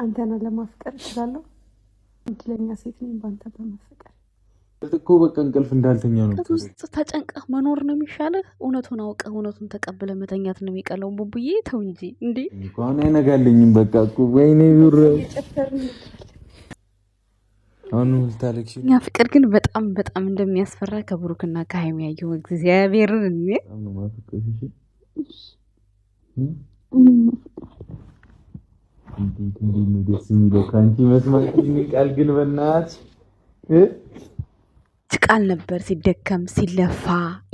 አንተን ለማፍቀር እችላለሁ። እድለኛ ሴት ነኝ ባንተ በመፈቀር። እኮ በቃ እንቅልፍ እንዳልተኛ ነው። ከዚህ ውስጥ ተጨንቀህ መኖር ነው የሚሻልህ። እውነቱን አውቀህ እውነቱን ተቀብለ መተኛት ነው የሚቀለው። ቡቡዬ ተው እንጂ እንዴ! እንኳን አይነጋልኝም። በቃ እኮ ወይኔ ቢሮ አሁን ታለክሽ። እኛ ፍቅር ግን በጣም በጣም እንደሚያስፈራ ከብሩክና ከሀይሚ ያየው እግዚአብሔርን እኔ እንዴት ነው ደስ የሚለው ከአንቺ መስማት ቃል ግን በእናትሽ ቃል ነበር ሲደከም ሲለፋ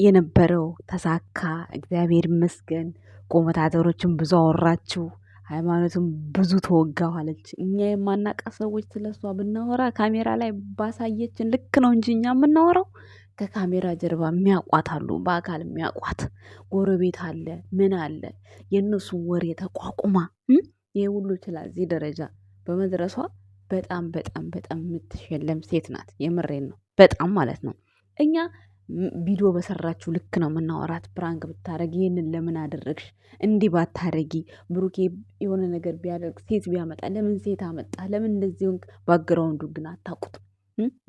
የነበረው ተሳካ። እግዚአብሔር ይመስገን። ኮመታተሮችን ብዙ አወራችሁ፣ ሃይማኖትም ብዙ ተወጋዋለች። እኛ የማናቃ ሰዎች ስለሷ ብናወራ ካሜራ ላይ ባሳየችን ልክ ነው እንጂ እኛ የምናወራው ከካሜራ ጀርባ የሚያውቋት አሉ፣ በአካል የሚያውቋት ጎረቤት አለ፣ ምን አለ። የእነሱን ወሬ ተቋቁማ ይህ ሁሉ ችላ እዚህ ደረጃ በመድረሷ በጣም በጣም በጣም የምትሸለም ሴት ናት። የምሬን ነው፣ በጣም ማለት ነው። እኛ ቪዲዮ በሰራችሁ ልክ ነው የምናወራት። ፕራንክ ብታረጊ ይህንን ለምን አደረግሽ? እንዲህ ባታረጊ፣ ብሩኬ የሆነ ነገር ቢያደርግ ሴት ቢያመጣ ለምን ሴት አመጣ? ለምን እንደዚህ ሆንክ? ባግራውንዱ ግን አታውቁትም።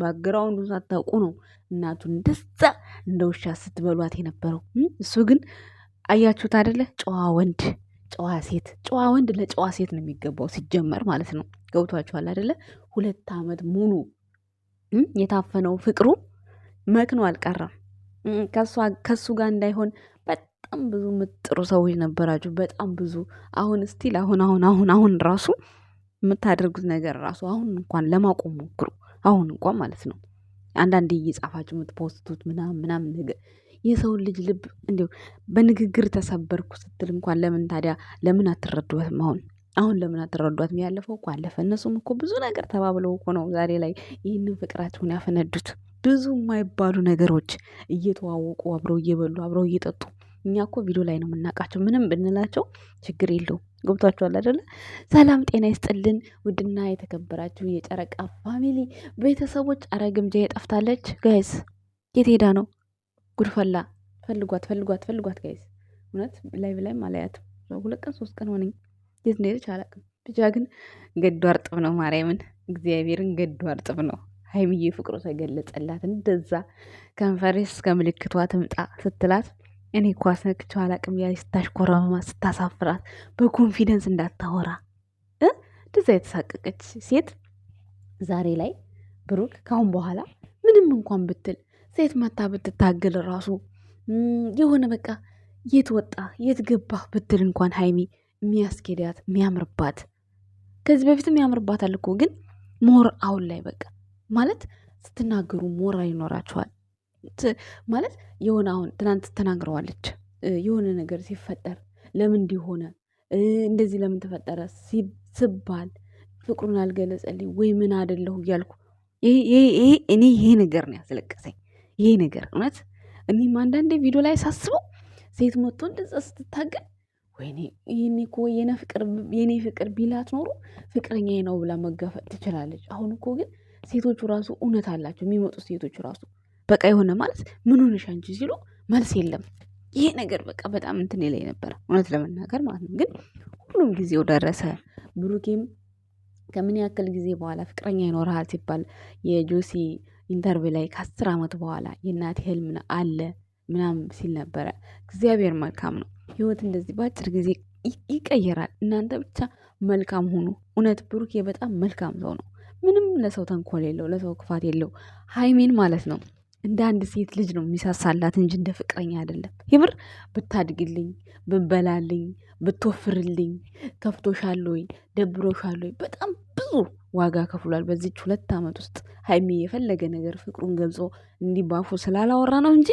ባግራውንዱ ሳታውቁ ነው እናቱን እንደዛ እንደ ውሻ ስትበሏት የነበረው። እሱ ግን አያችሁት አይደለ? ጨዋ ወንድ ጨዋ ሴት፣ ጨዋ ወንድ ለጨዋ ሴት ነው የሚገባው ሲጀመር ማለት ነው። ገብቷችኋል አይደለ? 2 ዓመት ሙሉ የታፈነው ፍቅሩ መክኖ አልቀረም። ከሱ ጋር እንዳይሆን በጣም ብዙ ምጥሩ ሰዎች ነበራችሁ፣ በጣም ብዙ። አሁን ስቲል አሁን ራሱ የምታደርጉት ነገር ራሱ አሁን እንኳን ለማቆም ሞክሩ። አሁን እንኳን ማለት ነው አንዳንዴ እየጻፋችሁ የምትፖስቱት ምናምን ነገር የሰውን ልጅ ልብ እንዲሁ በንግግር ተሰበርኩ ስትል እንኳን ለምን ታዲያ ለምን አትረዷትም? አሁን ለምን አትረዷትም? ያለፈው እኮ አለፈ። እነሱም እኮ ብዙ ነገር ተባብለው እኮ ነው ዛሬ ላይ ይህንን ፍቅራቸውን ያፈነዱት። ብዙ የማይባሉ ነገሮች እየተዋወቁ አብረው እየበሉ አብረው እየጠጡ። እኛ እኮ ቪዲዮ ላይ ነው የምናውቃቸው። ምንም ብንላቸው ችግር የለውም። ገብቷችኋል አይደለ? ሰላም ጤና ይስጥልን ውድና የተከበራችሁ የጨረቃ ፋሚሊ ቤተሰቦች። አረግምጃ የጠፍታለች ጋይስ፣ የት ሄዳ ነው? ጉድፈላ። ፈልጓት ጋይስ። እውነት ላይቭ ላይ አላያትም። 2 ቀን 3 ቀን ሆነኝ። የት እንደሄደች አላውቅም። ብቻ ግን ገዱ አርጥብ ነው። ማርያምን እግዚአብሔርን ገዱ አርጥብ ነው። ሀይሚዬ ፍቅሩ ተገለጸላት። እንደዛ ከንፈሬስ እስከ ምልክቷ ትምጣ ስትላት እኔ እኮ አስነክቼው አላውቅም ያለች ስታሽኮረመማ ስታሳፍራት በኮንፊደንስ እንዳታወራ እንደዛ የተሳቀቀች ሴት ዛሬ ላይ ብሩክ ካሁን በኋላ ምንም እንኳን ብትል ሴት መታ ብትታገል ራሱ የሆነ በቃ የት ወጣ የት ገባ ብትል እንኳን ሀይሚ የሚያስኬዳት የሚያምርባት፣ ከዚህ በፊትም የሚያምርባታል እኮ ግን ሞር አሁን ላይ በቃ ማለት ስትናገሩ ሞራ ይኖራችኋል። ማለት የሆነ አሁን ትናንት ተናግረዋለች። የሆነ ነገር ሲፈጠር ለምን እንዲሆነ እንደዚህ ለምን ተፈጠረ ስባል ፍቅሩን አልገለጸልኝ ወይ ምን አደለሁ እያልኩ ይሄ ነገር ነው ያስለቀሰኝ። ይሄ ነገር እውነት እኔም አንዳንዴ ቪዲዮ ላይ ሳስበው ሴት መጥቶ እንደዛ ስትታገል ወይኔ ይሄኔ እኮ የኔ ፍቅር ቢላት ኖሮ ፍቅረኛዬ ነው ብላ መጋፈጥ ትችላለች። አሁን እኮ ግን ሴቶቹ ራሱ እውነት አላቸው። የሚመጡት ሴቶቹ ራሱ በቃ የሆነ ማለት ምን ሆነሽ አንቺ ሲሉ መልስ የለም። ይሄ ነገር በቃ በጣም እንትን ላይ ነበረ እውነት ለመናገር ማለት ነው። ግን ሁሉም ጊዜው ደረሰ። ብሩኬም ከምን ያክል ጊዜ በኋላ ፍቅረኛ ይኖርሃል ሲባል የጆሲ ኢንተርቪው ላይ ከ10 ዓመት በኋላ የእናቴ ህልም አለ ምናምን ሲል ነበረ። እግዚአብሔር መልካም ነው። ህይወት እንደዚህ በአጭር ጊዜ ይቀየራል። እናንተ ብቻ መልካም ሁኑ። እውነት ብሩኬ በጣም መልካም ሰው ነው። ምንም ለሰው ተንኮል የለው፣ ለሰው ክፋት የለው። ሀይሜን ማለት ነው እንደ አንድ ሴት ልጅ ነው የሚሳሳላት እንጂ እንደ ፍቅረኛ አይደለም። የምር ብታድግልኝ፣ ብበላልኝ፣ ብትወፍርልኝ፣ ከፍቶሻል ወይ ደብሮሻል ወይ በጣም ብዙ ዋጋ ከፍሏል። በዚች 2 ዓመት ውስጥ ሀይሜ የፈለገ ነገር ፍቅሩን ገልጾ እንዲባፉ ስላላወራ ነው እንጂ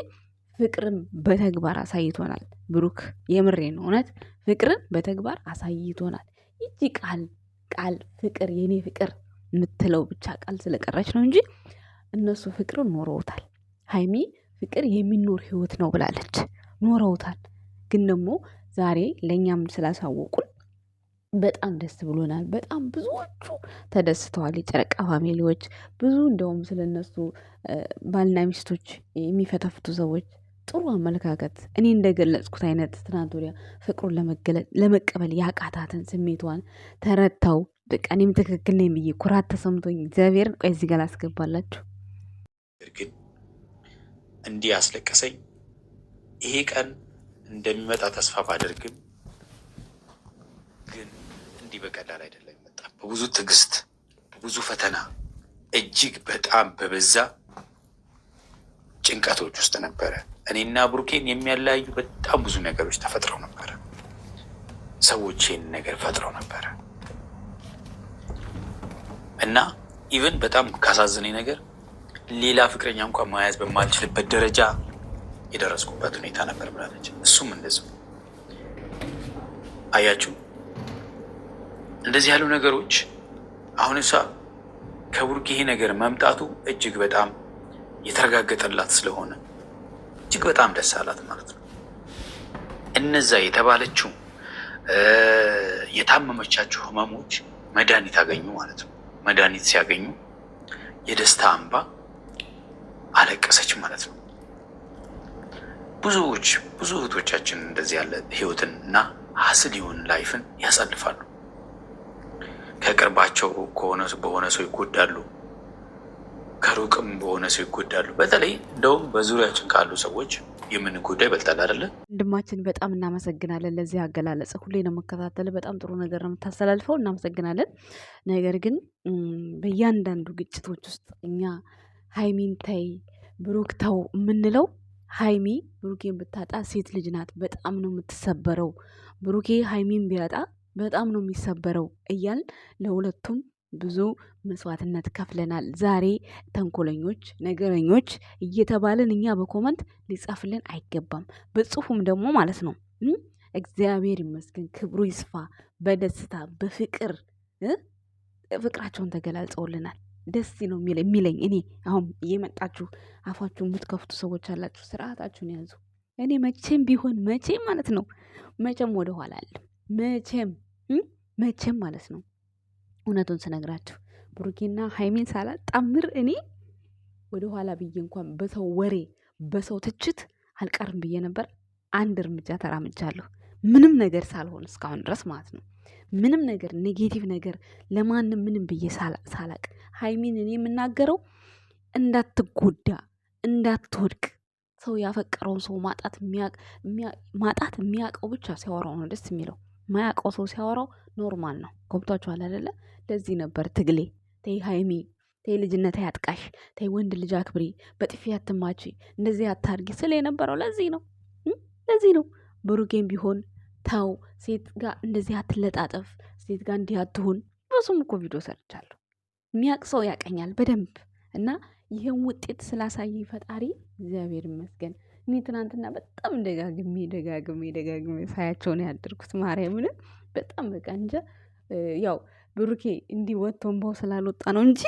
ፍቅርን በተግባር አሳይቶናል። ብሩክ የምሬ ነው። እውነት ፍቅርን በተግባር አሳይቶናል። ይቺ ቃል ፍቅር የኔ ፍቅር የምትለው ብቻ ቃል ስለቀረች ነው እንጂ እነሱ ፍቅርን ኖረውታል። ሀይሚ ፍቅር የሚኖር ህይወት ነው ብላለች፣ ኖረውታል። ግን ደግሞ ዛሬ ለእኛም ስላሳወቁን በጣም ደስ ብሎናል። በጣም ብዙዎቹ ተደስተዋል። የጨረቃ ፋሚሊዎች ብዙ እንደውም ስለነሱ ባልና ሚስቶች የሚፈተፍቱ ሰዎች ጥሩ አመለካከት እኔ እንደገለጽኩት አይነት ትናንት ወዲያ ፍቅሩን ለመቀበል ያቃታትን ስሜቷን ተረድተው በቃ እኔም ትክክል ነኝ ብዬ ኩራት ተሰምቶኝ እግዚአብሔርን ቆይ እዚህ ጋር ላስገባላችሁ። ግን እንዲህ ያስለቀሰኝ ይሄ ቀን እንደሚመጣ ተስፋ ባደርግም ግን እንዲህ በቀላል አይደለም መጣ። በብዙ ትዕግስት፣ በብዙ ፈተና፣ እጅግ በጣም በበዛ ጭንቀቶች ውስጥ ነበረ። እኔና ብሩኬን የሚያለያዩ በጣም ብዙ ነገሮች ተፈጥረው ነበረ። ሰዎች ይህን ነገር ፈጥረው ነበረ እና ኢቨን በጣም ካሳዘነኝ ነገር ሌላ ፍቅረኛ እንኳን መያዝ በማልችልበት ደረጃ የደረስኩበት ሁኔታ ነበር ብላለች። እሱም እንደዚሁ አያችሁ፣ እንደዚህ ያሉ ነገሮች አሁን እሷ ከብሩኬ ይሄ ነገር መምጣቱ እጅግ በጣም የተረጋገጠላት ስለሆነ እጅግ በጣም ደስ አላት ማለት ነው። እነዛ የተባለችው የታመመቻቸው ህመሞች መድኃኒት አገኙ ማለት ነው። መድኃኒት ሲያገኙ የደስታ እንባ አለቀሰች ማለት ነው። ብዙ እህቶቻችን እንደዚህ ያለ ህይወትን እና ሀስል የሆን ላይፍን ያሳልፋሉ። ከቅርባቸው በሆነ ሰው ይጎዳሉ፣ ከሩቅም በሆነ ሰው ይጎዳሉ። በተለይ እንደውም በዙሪያችን ካሉ ሰዎች የምንጎዳ ይበልጣል አይደለ? ወንድማችን በጣም እናመሰግናለን ለዚህ አገላለጽ። ሁሌ ነው የምከታተል። በጣም ጥሩ ነገር ነው የምታስተላልፈው። እናመሰግናለን። ነገር ግን በእያንዳንዱ ግጭቶች ውስጥ እኛ ሀይሚን ተይ ብሩክ ተው የምንለው ሀይሚ ብሩኬን ብታጣ ሴት ልጅ ናት፣ በጣም ነው የምትሰበረው። ብሩኬ ሀይሚን ቢያጣ በጣም ነው የሚሰበረው እያልን ለሁለቱም ብዙ መስዋዕትነት ከፍለናል። ዛሬ ተንኮለኞች፣ ነገረኞች እየተባልን እኛ በኮመንት ሊጻፍልን አይገባም። በጽሁፉም ደግሞ ማለት ነው እግዚአብሔር ይመስገን ክብሩ ይስፋ በደስታ በፍቅር ፍቅራቸውን ተገላልጸውልናል። ደስ ነው የሚለኝ። እኔ አሁን እየመጣችሁ አፋችሁ የምትከፍቱ ሰዎች አላችሁ፣ ስርዓታችሁን ያዙ። እኔ መቼም ቢሆን መቼም ማለት ነው መቼም ወደኋላ አለ መቼም ማለት ነው እውነቱን ስነግራችሁ ብሩኬና ሀይሚን ሳላጣምር እኔ ወደኋላ ብዬ እንኳን በሰው ወሬ በሰው ትችት አልቀርም ብዬ ነበር። አንድ እርምጃ ተራምጃለሁ፣ ምንም ነገር ሳልሆን እስካሁን ድረስ ማለት ነው። ምንም ነገር ኔጌቲቭ ነገር ለማንም ምንም ብዬ ሳላቅ ሀይሚን እኔ የምናገረው እንዳትጎዳ እንዳትወድቅ። ሰው ያፈቀረውን ሰው ማጣት የሚያውቀው ብቻ ሲያወራው ነው ደስ የሚለው። ማያውቀው ሰው ሲያወራው ኖርማል ነው። ገብቷችኋል አይደለ? ለዚህ ነበር ትግሌ። ተይ ሀይሚ ተይ፣ ልጅነት ያጥቃሽ፣ ተይ ወንድ ልጅ አክብሪ፣ በጥፊ አትማቺ፣ እንደዚህ አታርጊ ስለ የነበረው ለዚህ ነው። ብሩኬን ቢሆን ተው፣ ሴት ጋር እንደዚህ አትለጣጠፍ፣ ሴት ጋር እንዲህ አትሁን። በሱም እኮ ቪዲዮ ሰርቻለሁ። የሚያውቅ ሰው ያቀኛል በደንብ እና ይህን ውጤት ስላሳየ ፈጣሪ እግዚአብሔር ይመስገን። እኔ ትናንትና በጣም ደጋግሜ ሳያቸውን ያደርኩት ማርያምን በጣም በቃ እንጃ። ያው ብሩኬ እንዲህ ወጥቶ እንባው ስላልወጣ ነው እንጂ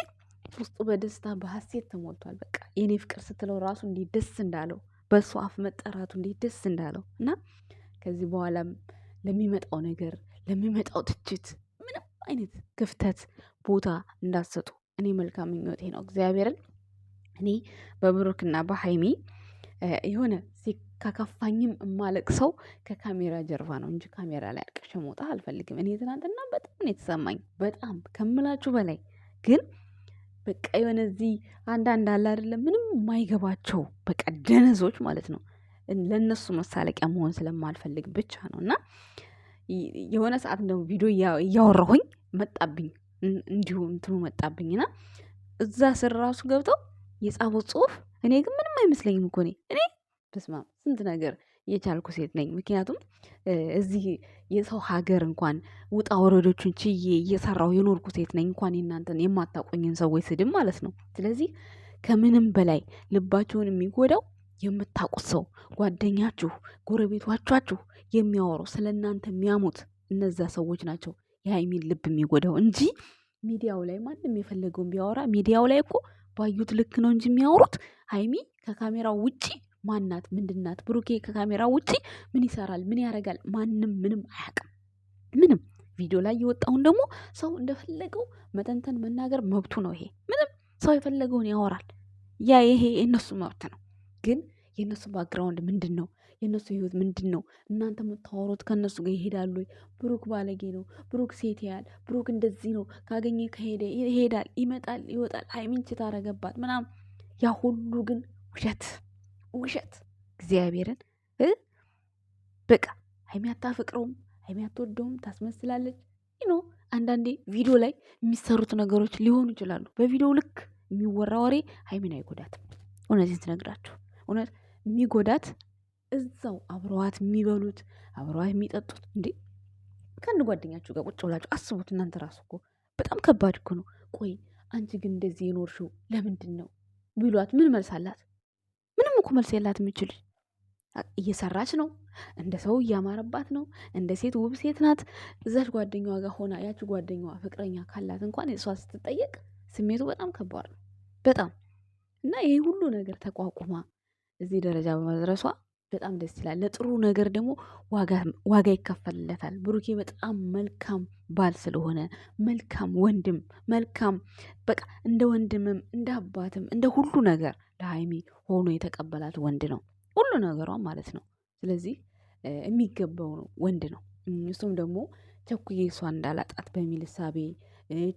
ውስጡ በደስታ በሀሴት ተሞልቷል። በቃ የኔ ፍቅር ስትለው ራሱ እንዲህ ደስ እንዳለው በእሱ አፍ መጠራቱ እንዲህ ደስ እንዳለው እና ከዚህ በኋላም ለሚመጣው ነገር ለሚመጣው ትችት ምንም አይነት ክፍተት ቦታ እንዳትሰጡ እኔ መልካም ምኞቴ ነው። እግዚአብሔርን እኔ በብሩክና በሀይሚ የሆነ ከከፋኝም የማለቅሰው ከካሜራ ጀርባ ነው እንጂ ካሜራ ላይ አልቅሼ መውጣት አልፈልግም። እኔ ትናንትና በጣም ነው የተሰማኝ፣ በጣም ከምላችሁ በላይ። ግን በቃ የሆነ እዚህ አንዳንድ አለ አይደለም ምንም የማይገባቸው በቃ ደነዞች ማለት ነው። ለእነሱ መሳለቂያ መሆን ስለማልፈልግ ብቻ ነው። እና የሆነ ሰዓት እንደው ቪዲዮ እያወራሁኝ መጣብኝ፣ እንዲሁ እንትኑ መጣብኝና እዛ ስር ራሱ ገብተው የጻፉት ጽሁፍ እኔ ግን ምንም አይመስለኝም እኮ እኔ በስመ አብ ስንት ነገር የቻልኩ ሴት ነኝ። ምክንያቱም እዚህ የሰው ሀገር እንኳን ውጣ ወረዶችን ችዬ እየሰራሁ የኖርኩ ሴት ነኝ። እንኳን የእናንተን የማታቆኝን ሰዎች ስድብ ማለት ነው። ስለዚህ ከምንም በላይ ልባችሁን የሚጎዳው የምታውቁት ሰው ጓደኛችሁ፣ ጎረቤቶቻችሁ የሚያወሩ ስለ እናንተ የሚያሙት እነዛ ሰዎች ናቸው የሀይሚን ልብ የሚጎዳው እንጂ ሚዲያው ላይ ማንም የፈለገውን ቢያወራ ሚዲያው ላይ እኮ ባዩት ልክ ነው እንጂ የሚያወሩት ሀይሚ ከካሜራው ውጪ ማናት? ምንድናት? ብሩኬ ከካሜራው ውጪ ምን ይሰራል? ምን ያደርጋል? ማንም ምንም አያውቅም። ምንም ቪዲዮ ላይ የወጣውን ደግሞ ሰው እንደፈለገው መተንተን መናገር መብቱ ነው። ይሄ ምንም ሰው የፈለገውን ያወራል። ይሄ የእነሱ መብት ነው። ግን የእነሱ ባክግራውንድ ምንድን ነው? የእነሱ ህይወት ምንድን ነው? እናንተ የምታወሩት ከእነሱ ጋር ይሄዳሉ ወይ? ብሩክ ባለጌ ነው፣ ብሩክ ሴት ያያል፣ ብሩክ እንደዚህ ነው፣ ካገኘ ከሄደ ይሄዳል፣ ይመጣል፣ ይወጣል፣ ሀይሚን ችት አረገባት ምናምን። ያ ሁሉ ግን ውሸት እግዚአብሔርን በቃ ሀይሚ አታፈቅረውም፣ ሀይሚ አትወደውም፣ ታስመስላለች። አንዳንዴ ቪዲዮ ላይ የሚሰሩት ነገሮች ሊሆኑ ይችላሉ። በቪዲዮ ልክ የሚወራ ወሬ ሀይሚን አይጎዳትም። እውነትን ትነግራችሁ እውነት የሚጎዳት እዛው አብረዋት የሚበሉት አብረዋት የሚጠጡት። እንዴ ከአንድ ጓደኛችሁ ጋር ቁጭ ብላችሁ አስቡት። እናንተ ራሱ እኮ በጣም ከባድ እኮ ነው። ቆይ አንቺ ግን እንደዚህ የኖርሽው ለምንድን ነው ቢሏት ምን መልስ አላት? ምንም እኮ መልስ የላት የምችል እየሰራች ነው፣ እንደ ሰው እያማረባት ነው፣ እንደ ሴት ውብ ሴት ናት። እዛች ጓደኛዋ ጋር ሆና ያቺ ጓደኛዋ ፍቅረኛ ካላት እንኳን እሷ ስትጠየቅ ስሜቱ በጣም ከባድ ነው በጣም። እና ይህ ሁሉ ነገር ተቋቁማ እዚህ ደረጃ በመድረሷ በጣም ደስ ይላል። ለጥሩ ነገር ደግሞ ዋጋ ይከፈልለታል። ብሩኬ በጣም መልካም ባል ስለሆነ መልካም ወንድም፣ መልካም በቃ እንደ ወንድምም እንደ አባትም እንደ ሁሉ ነገር ለሀይሚ ሆኖ የተቀበላት ወንድ ነው፣ ሁሉ ነገሯ ማለት ነው። ስለዚህ የሚገባው ነው ወንድ ነው። እሱም ደግሞ ቸኩዬ እሷ እንዳላጣት በሚል እሳቤ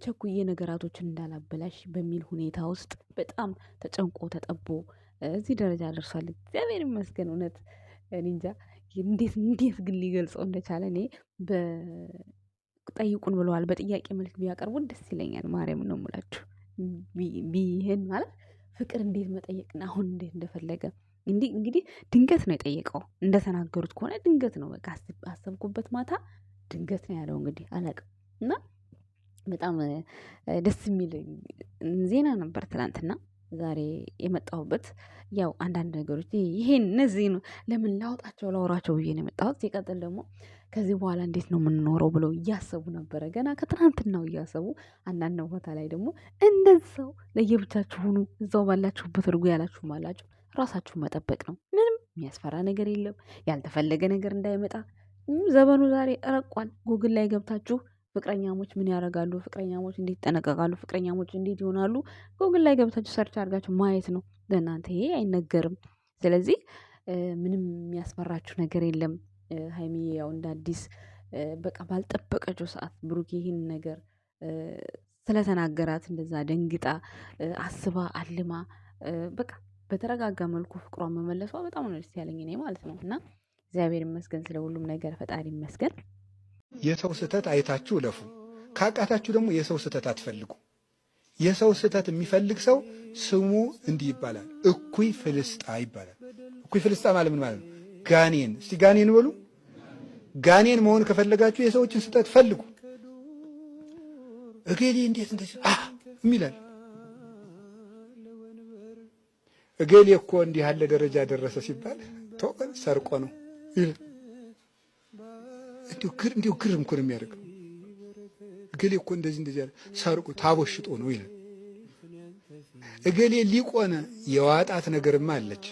ቸኩዬ ነገራቶችን እንዳላበላሽ በሚል ሁኔታ ውስጥ በጣም ተጨንቆ ተጠቦ እዚህ ደረጃ ደርሷል። እግዚአብሔር ይመስገን። እውነት እንጃ እንዴት ግን ሊገልጸው እንደቻለ። እኔ ጠይቁን ብለዋል፣ በጥያቄ መልክ ቢያቀርቡን ደስ ይለኛል። ማርያም ነው የምላችሁ። ቢህን ማለት ፍቅር እንዴት መጠየቅና አሁን እንዴት እንደፈለገ እንግዲህ ድንገት ነው የጠየቀው። እንደተናገሩት ከሆነ ድንገት ነው። በቃ አሰብኩበት ማታ ድንገት ነው ያለው። እንግዲህ አላቅም እና በጣም ደስ የሚል ዜና ነበር ትናንትና። ዛሬ የመጣሁበት ያው አንዳንድ ነገሮች ይሄን እነዚህ ነው ለምን ላውራቸው ብዬ ነው የመጣሁት። ሲቀጥል ደግሞ ከዚህ በኋላ እንዴት ነው የምንኖረው ብለው እያሰቡ ነበረ፣ ገና ከትናንትናው እያሰቡ። አንዳንድ ቦታ ላይ ደግሞ እንደዛው ለየብቻችሁ ሁኑ፣ እዛው ባላችሁበት እርጉ ያላችሁም አላችሁ። ራሳችሁ መጠበቅ ነው። ምንም የሚያስፈራ ነገር የለም። ያልተፈለገ ነገር እንዳይመጣ ዘመኑ ዛሬ ረቋል። ጉግል ላይ ገብታችሁ ፍቅረኛሞች ምን ያደርጋሉ፣ ፍቅረኛሞች እንዴት ይጠነቀቃሉ፣ ፍቅረኛሞች እንዴት ይሆናሉ፣ ጉግል ላይ ገብታችሁ ሰርች አድርጋችሁ ማየት ነው። ለእናንተ ይሄ አይነገርም። ስለዚህ ምንም የሚያስፈራችሁ ነገር የለም። ሀይሚዬ ያው እንደ አዲስ በቃ ባልጠበቀችው ሰዓት ብሩክ ይህን ነገር ስለተናገራት እንደዛ ደንግጣ አስባ አልማ በቃ በተረጋጋ መልኩ ፍቅሯን መመለሷ በጣም ነው ደስ ያለኝ እኔ ማለት ነው። እና እግዚአብሔር ይመስገን ስለ ሁሉም ነገር፣ ፈጣሪ ይመስገን። የሰው ስህተት አይታችሁ እለፉ። ካቃታችሁ ደግሞ የሰው ስህተት አትፈልጉ። የሰው ስህተት የሚፈልግ ሰው ስሙ እንዲህ ይባላል፣ እኩይ ፍልስጣ ይባላል። እኩይ ፍልስጣ ማለት ምን ማለት ነው? ጋኔን። እስቲ ጋኔን በሉ። ጋኔን መሆን ከፈለጋችሁ የሰዎችን ስህተት ፈልጉ። እገሌ እንዴት እንደዚህ የሚላል እገሌ እኮ እንዲህ ያለ ደረጃ ደረሰ ሲባል ተወል ሰርቆ ነው ይላል። እንዲሁ ግርም እኮ ነው የሚያደርገው። እገሌ እኮ እንደዚህ ያለ ሰርቆ ታቦሽጦ ነው ይላል። እገሌ ሊቆነ የዋጣት ነገርማ አለች።